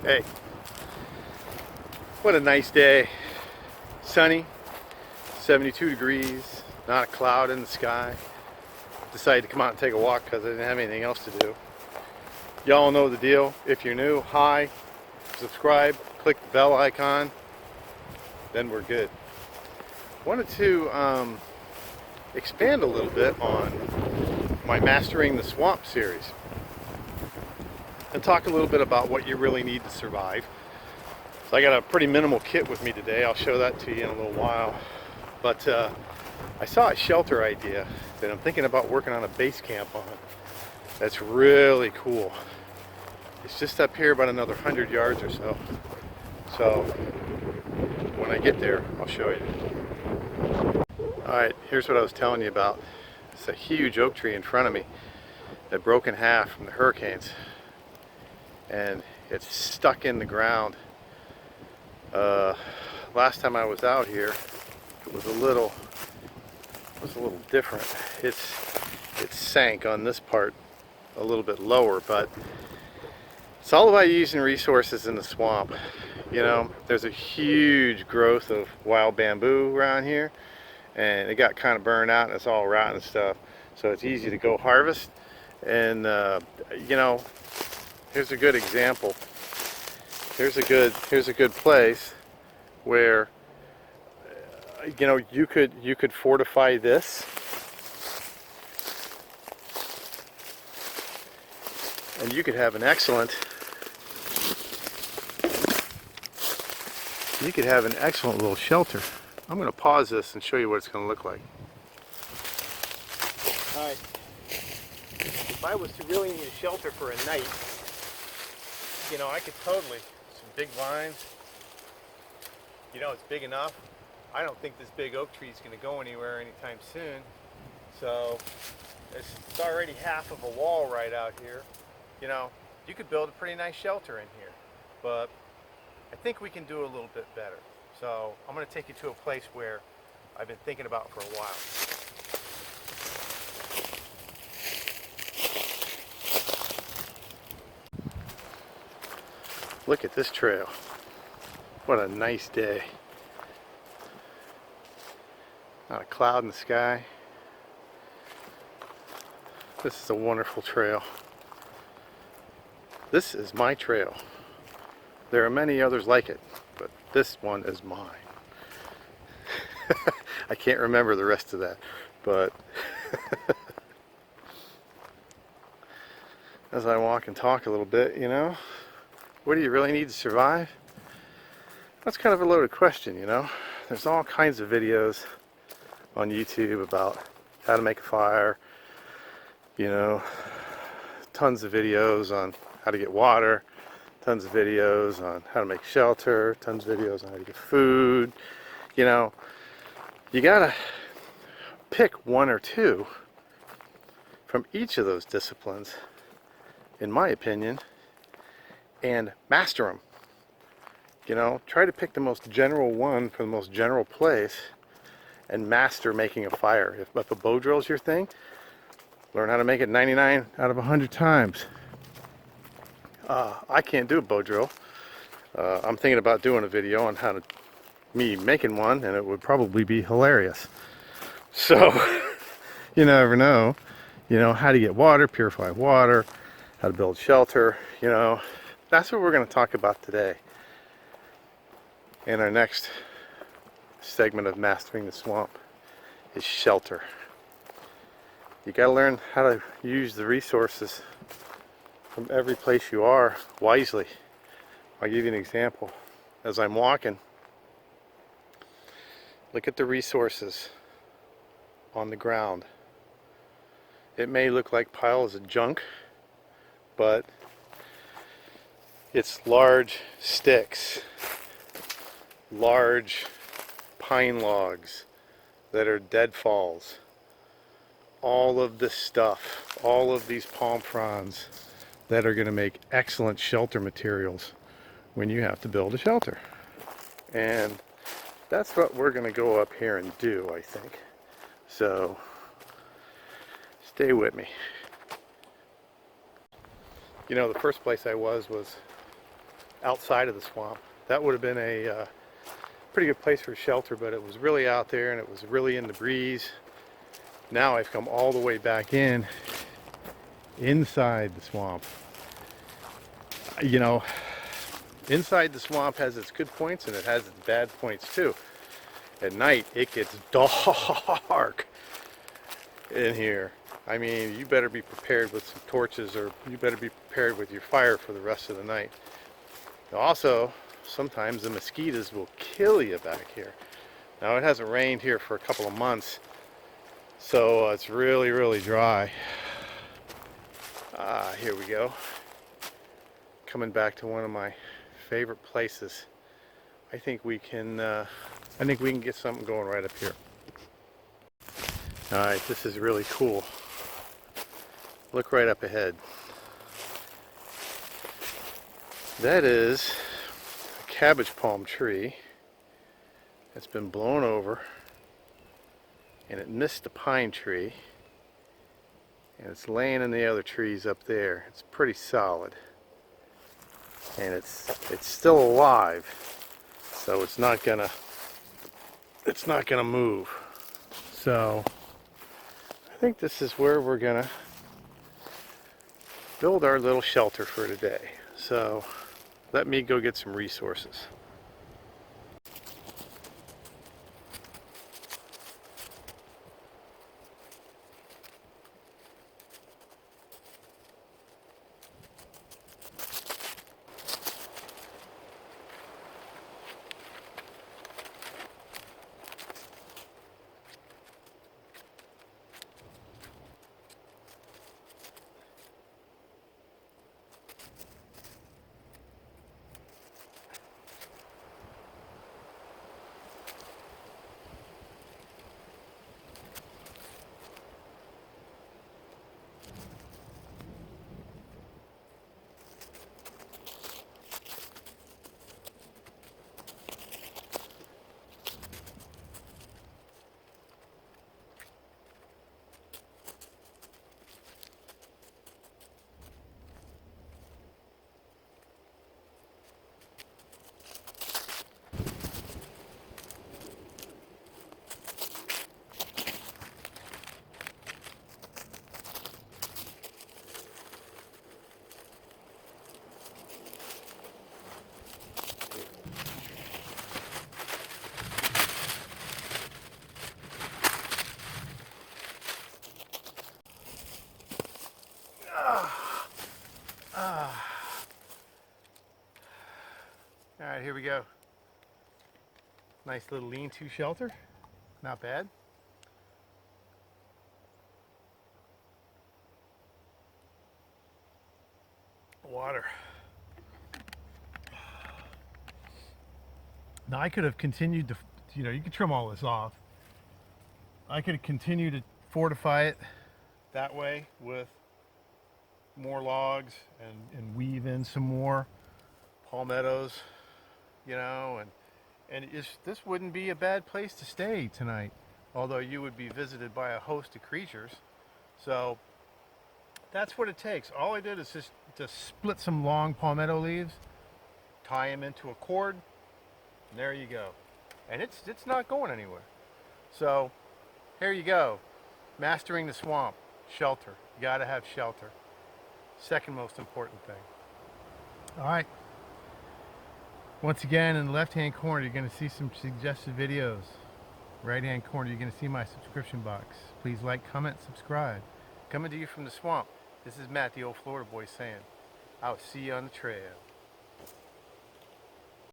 Hey, what a nice day. Sunny, 72 degrees, not a cloud in the sky. Decided to come out and take a walk because I didn't have anything else to do. Y'all know the deal. If you're new, hi, subscribe, click the bell icon, then we're good. Wanted to expand a little bit on my Mastering the Swamp series and talk a little bit about what you really need to survive. So I got a pretty minimal kit with me today. I'll show that to you in a little while. But I saw a shelter idea that I'm thinking about working on a base camp on. That's really cool. It's just up here about another 100 yards or so. So when I get there, I'll show you. Alright, here's what I was telling you about. It's a huge oak tree in front of me that broke in half from the hurricanes. And it's stuck in the ground. Last time I was out here, it was a little different. It sank on this part a little bit lower, but it's all about using resources in the swamp. You know, there's a huge growth of wild bamboo around here, and it got kind of burned out and it's all rotten and stuff. So it's easy to go harvest. And you know, here's a good example. Here's a good place where you know you could fortify this, and you could have an excellent little shelter. I'm going to pause this and show you what it's going to look like. All right. If I was to really need a shelter for a night, you know, I could totally, some big vines, you know, it's big enough. I don't think this big oak tree is going to go anywhere anytime soon. So it's already half of a wall right out here. You know, you could build a pretty nice shelter in here, but I think we can do a little bit better. So I'm going to take you to a place where I've been thinking about for a while. Look at this trail. What a nice day. Not a cloud in the sky. This is a wonderful trail. This is my trail. There are many others like it, but this one is mine. I can't remember the rest of that, but as I walk and talk a little bit, you know, what do you really need to survive? That's kind of a loaded question, you know. There's all kinds of videos on YouTube about how to make a fire, you know, tons of videos on how to get water, tons of videos on how to make shelter, tons of videos on how to get food. You know, you gotta pick one or two from each of those disciplines, in my opinion, and master them. You know, try to pick the most general one from the most general place and master making a fire. If a bow drill is your thing, learn how to make it 99 out of 100 times. I can't do a bow drill. I'm thinking about doing a video on me making one, and it would probably be hilarious. So, you never know. You know, how to get water, purify water, how to build shelter, you know. That's what we're going to talk about today in our next segment of Mastering the Swamp is shelter. You got to learn how to use the resources from every place you are wisely. I'll give you an example. As I'm walking, look at the resources on the ground. It may look like piles of junk, but it's large sticks, large pine logs that are deadfalls. All of this stuff, all of these palm fronds that are going to make excellent shelter materials when you have to build a shelter. And that's what we're going to go up here and do, I think. So stay with me. You know, the first place I was outside of the swamp. That would have been a pretty good place for shelter, but it was really out there and it was really in the breeze. Now I've come all the way back inside the swamp. You know, inside the swamp has its good points and it has its bad points too. At night it gets dark in here. I mean, you better be prepared with some torches, or you better be prepared with your fire for the rest of the night. Also, sometimes the mosquitoes will kill you back here. Now, it hasn't rained here for a couple of months, so it's really, really dry. Here we go. Coming back to one of my favorite places. I think we can get something going right up here. All right, this is really cool. Look right up ahead. That is a cabbage palm tree that's been blown over, and it missed the pine tree, and it's laying in the other trees up there. It's pretty solid, and it's still alive, so it's not gonna move. So I think this is where we're gonna build our little shelter for today. So let me go get some resources. All right, here we go. Nice little lean-to shelter. Not bad. Water. Now I could have continued to, you could trim all this off. I could have continued to fortify it that way with more logs and weave in some more palmettos, and this wouldn't be a bad place to stay tonight, although you would be visited by a host of creatures. So that's what it takes. All I did is just split some long palmetto leaves, tie them into a cord, and there you go. And it's not going anywhere. So here you go. Mastering the swamp. Shelter. You gotta have shelter. Second most important thing. All right. Once again, in the left-hand corner, you're going to see some suggested videos. Right-hand corner, you're going to see my subscription box. Please like, comment, subscribe. Coming to you from the swamp, this is Matt, the old Florida boy, saying, I'll see you on the trail.